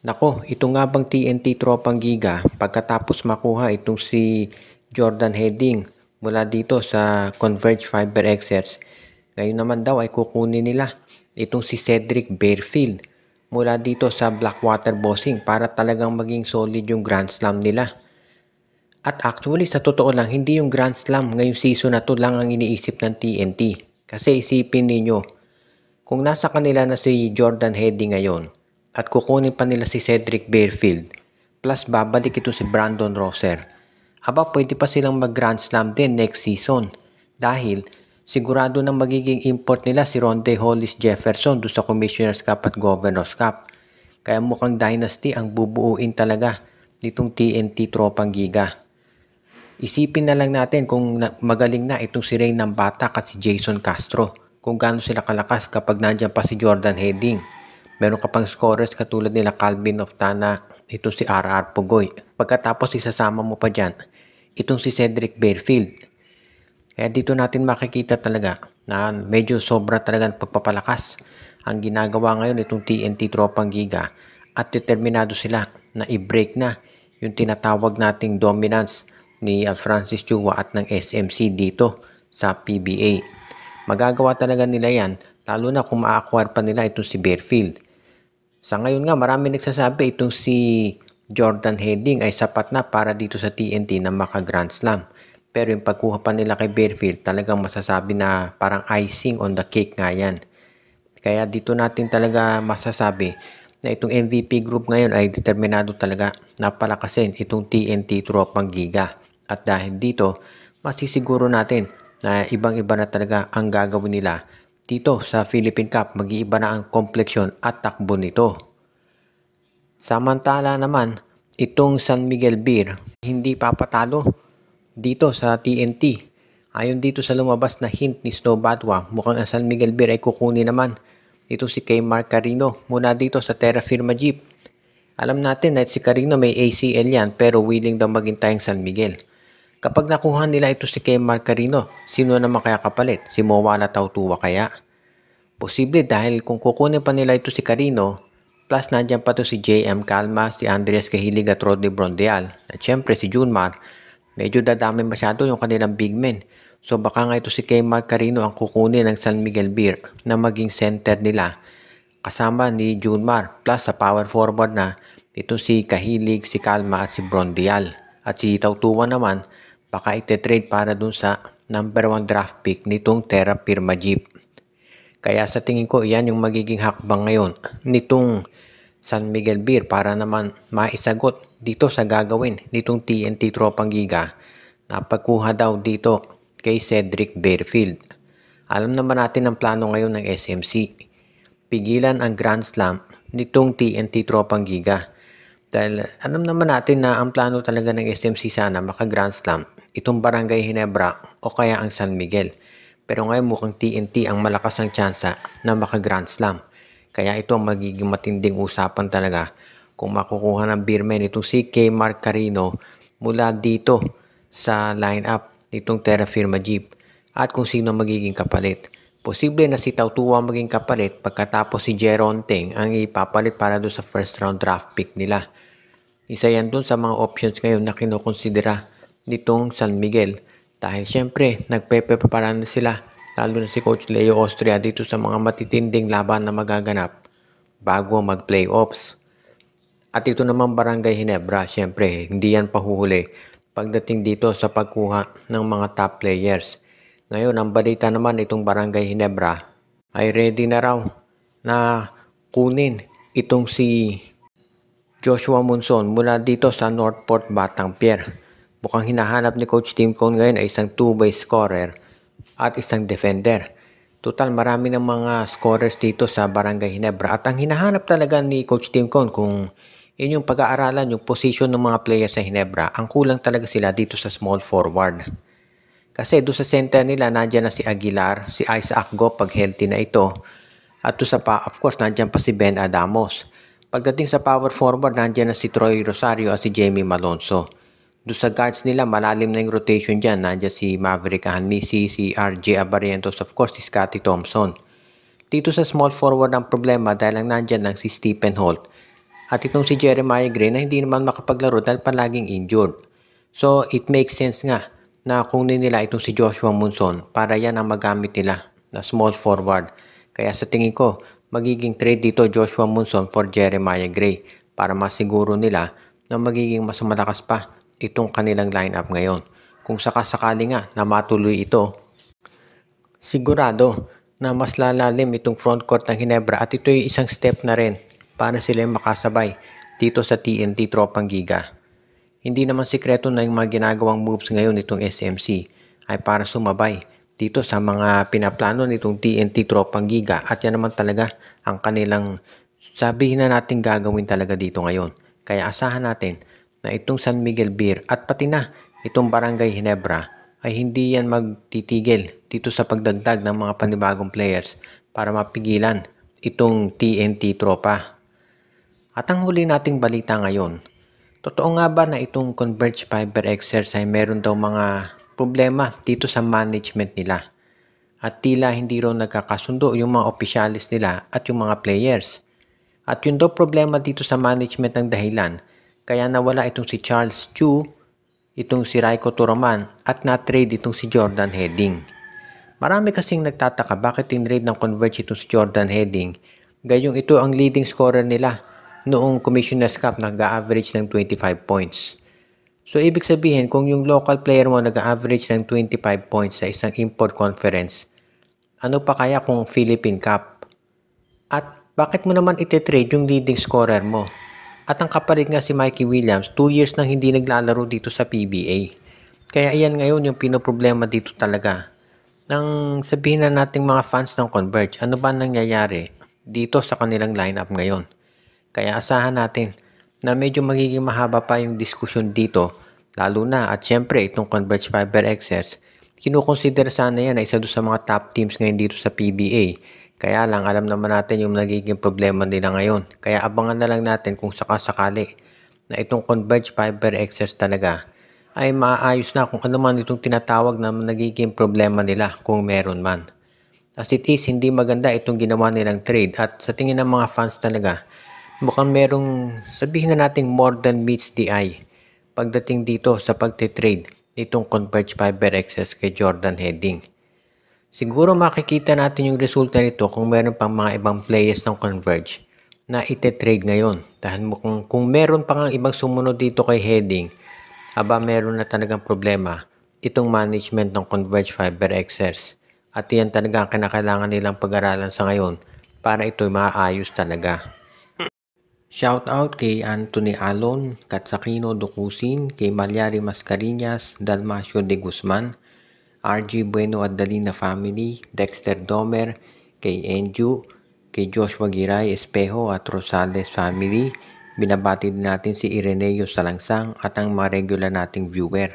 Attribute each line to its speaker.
Speaker 1: Nako, ito nga bang TNT Tropang Giga pagkatapos makuha itong si Jordan Heading mula dito sa Converge Fiber Excerts. Ngayon naman daw ay kukunin nila itong si Cedric Barefield mula dito sa Blackwater Bossing para talagang maging solid yung Grand Slam nila. At actually sa totoo lang, hindi yung Grand Slam ngayong season na to lang ang iniisip ng TNT. Kasi isipin ninyo, kung nasa kanila na si Jordan Heading ngayon at kukunin pa nila si Cedric Barefield plus babalik ito si Brandon Rosser, aba pwede pa silang mag Grand Slam din next season dahil sigurado na magiging import nila si Ronde Hollis Jefferson do sa Commissioner's Cup at Governor's Cup. Kaya mukhang dynasty ang bubuuin talaga nitong TNT Tropang Giga. Isipin na lang natin kung magaling na itong si Ray Batak at si Jason Castro. Kung gaano sila kalakas kapag nandiyan pa si Jordan Heading. Meron ka pang scorers katulad nila Calvin Oftana, itong si RR Pugoy. Pagkatapos isasama mo pa dyan, itong si Cedric Barefield. Kaya dito natin makikita talaga na medyo sobra talagang pagpapalakas ang ginagawa ngayon itong TNT Tropang Giga at determinado sila na i-break na yung tinatawag nating dominance ni Francis Chua at ng SMC dito sa PBA. Magagawa talaga nila yan, lalo na kung ma-acquire pa nila itong si Barefield. Sa ngayon nga, marami nagsasabi itong si Jordan Heading ay sapat na para dito sa TNT na maka-Grand Slam. Pero yung pagkuha pa nila kay Barefield, talagang masasabi na parang icing on the cake nga yan. Kaya dito natin talaga masasabi na itong MVP group ngayon ay determinado talaga na palakasin itong TNT Tropang Giga. At dahil dito, masisiguro natin na ibang-iba na talaga ang gagawin nila dito sa Philippine Cup. Mag-iiba na ang kompleksyon at takbo nito. Samantala naman, itong San Miguel Beer hindi papatalo dito sa TNT. Ayon dito sa lumabas na hint ni Snow Badwa, mukhang ang San Miguel Beer ay kukunin naman ito si kay Mark Carino mula dito sa Terra Firma Jeep. Alam natin na si Carino may ACL yan pero willing daw maghintay ang San Miguel. Kapag nakuha nila ito si kay Mark Carino, sino naman kaya kapalit? Si Mowala Tautua kaya? Posible dahil kung kukunin pa nila ito si Carino, plus nandiyan pa ito si JM Calma, si Andres Cahilig at Rodney Brondeal, at syempre si Junmar, medyo dadami masyado yung kanilang big men. So baka nga ito si kay Mark Carino ang kukunin ng San Miguel Beer na maging center nila. Kasama ni Junmar plus sa power forward na ito si Cahilig, si Calma at si Brondeal. At si Tautua naman, baka ite-trade para dun sa number 1 draft pick nitong Terra Firma Jeep. Kaya sa tingin ko, iyan yung magiging hakbang ngayon nitong San Miguel Beer para naman maisagot dito sa gagawin nitong TNT Tropang Giga na pagkuha daw dito kay Cedric Barefield. Alam naman natin ang plano ngayon ng SMC. Pigilan ang Grand Slam nitong TNT Tropang Giga. Dahil alam naman natin na ang plano talaga ng SMC sana maka-Grand Slam, itong Barangay Ginebra o kaya ang San Miguel. Pero ngayon mukhang TNT ang malakas ang tsansa na maka-Grand Slam. Kaya ito ang magiging matinding usapan talaga kung makukuha ng Beerman itong si K. Mark Carino mula dito sa lineup nitong Terra Firma Jeep at kung sino magiging kapalit. Posible na si Tautua maging kapalit pagkatapos si Jeron Teng ang ipapalit para doon sa first round draft pick nila. Isa yan doon sa mga options ngayon na kinukonsidera nitong San Miguel. Dahil syempre nagpeprepara na sila lalo na si Coach Leo Austria dito sa mga matitinding laban na magaganap bago mag-playoffs. At ito naman Barangay Ginebra, syempre hindi yan pahuhuli pagdating dito sa pagkuha ng mga top players. Ngayon, ang balita naman itong Barangay Ginebra ay ready na raw na kunin itong si Joshua Monson mula dito sa Northport Batangpier. Mukhang hinahanap ni Coach Tim Cone ngayon ay isang two-way scorer at isang defender. Total, marami ng mga scorers dito sa Barangay Ginebra at ang hinahanap talaga ni Coach Tim Cone kung yun yung pag-aaralan, yung position ng mga players sa Ginebra, ang kulang talaga sila dito sa small forward. Kasi doon sa center nila, nandiyan na si Aguilar, si Isaac Go pag healthy na ito. At doon sa of course, nandiyan pa si Ben Adamos. Pagdating sa power forward, nandiyan na si Troy Rosario at si Jamie Malonzo. Doon sa guards nila, malalim na yung rotation dyan. Nandiyan si Maverick Ahanmisi, si RJ Abarientos, of course, si Scotty Thompson. Dito sa small forward ang problema dahil lang nandiyan lang si Stephen Holt At itong si Jeremiah Gray na hindi naman makapaglaro dahil palaging injured. So it makes sense nga na kunin nila itong si Joshua Monson para yan ang magamit nila na small forward. Kaya sa tingin ko, magiging trade dito Joshua Monson for Jeremiah Gray para masiguro nila na magiging mas malakas pa itong kanilang lineup ngayon. Kung sakasakali nga na matuloy ito, sigurado na mas lalalim itong frontcourt ng Ginebra at ito ay isang step na rin para sila makasabay dito sa TNT Tropang Giga. Hindi naman sikreto na yung mga ginagawang moves ngayon nitong SMC ay para sumabay dito sa mga pinaplano nitong TNT Tropang Giga at yan naman talaga ang kanilang sabihin na natin gagawin talaga dito ngayon. Kaya asahan natin na itong San Miguel Beer at pati na itong Barangay Ginebra ay hindi yan magtitigil dito sa pagdagdag ng mga panibagong players para mapigilan itong TNT Tropa. At ang huli nating balita ngayon, totoo nga ba na itong Converge Fiber Xers ay meron daw mga problema dito sa management nila? At tila hindi raw nagkakasundo yung mga opisyalis nila at yung mga players. At yun daw problema dito sa management ng dahilan kaya nawala itong si Charles Chu, itong si Raiko Turaman at na-trade itong si Jordan Hedding. Marami kasing nagtataka bakit in-trade ng Converge itong si Jordan Hedding gayong ito ang leading scorer nila noong Commissioner's Cup nag-average ng 25 points. So ibig sabihin kung yung local player mo nag-average ng 25 points sa isang import conference, ano pa kaya kung Philippine Cup? At bakit mo naman ite-trade yung leading scorer mo? At ang kapalit nga si Mikey Williams, 2 years nang hindi naglalaro dito sa PBA. Kaya iyan ngayon yung pinoproblema dito talaga. Nang sabihin na nating mga fans ng Converge, ano ba nangyayari dito sa kanilang lineup ngayon? Kaya asahan natin na medyo magiging mahaba pa yung diskusyon dito, lalo na at syempre itong Converge Fiber Xers, kinukonsider sana yan na isa doon sa mga top teams ngayon dito sa PBA. Kaya lang alam naman natin yung nagiging problema nila ngayon. Kaya abangan na lang natin kung sakasakali na itong Converge Fiber Xers talaga ay maayos na kung ano man itong tinatawag na nagiging problema nila kung meron man. As it is, hindi maganda itong ginawa nilang trade at sa tingin ng mga fans talaga, mukhang merong sabihin na nating more than meets the eye pagdating dito sa pagtitrade nitong Converge Fiber Xers kay Jordan Hedding. Siguro makikita natin yung resulta nito kung meron pang mga ibang players ng Converge na ite-trade ngayon. Dahil kung meron pang ibang sumunod dito kay Hedding, aba meron na talagang problema itong management ng Converge Fiber Xers. At yan talaga ang kinakailangan nilang pag-aralan sa ngayon para ito'y maayos talaga. Shoutout kay Anthony Alon, Katsakino Ducusin, kay Malyari Mascarinhas, Dalmacio de Guzman, RG Bueno Adalina Family, Dexter Domer, kay Enju, kay Joshua Giray Espejo at Rosales Family. Binabati din natin si Ireneo Salangsang at ang mga regular nating viewer.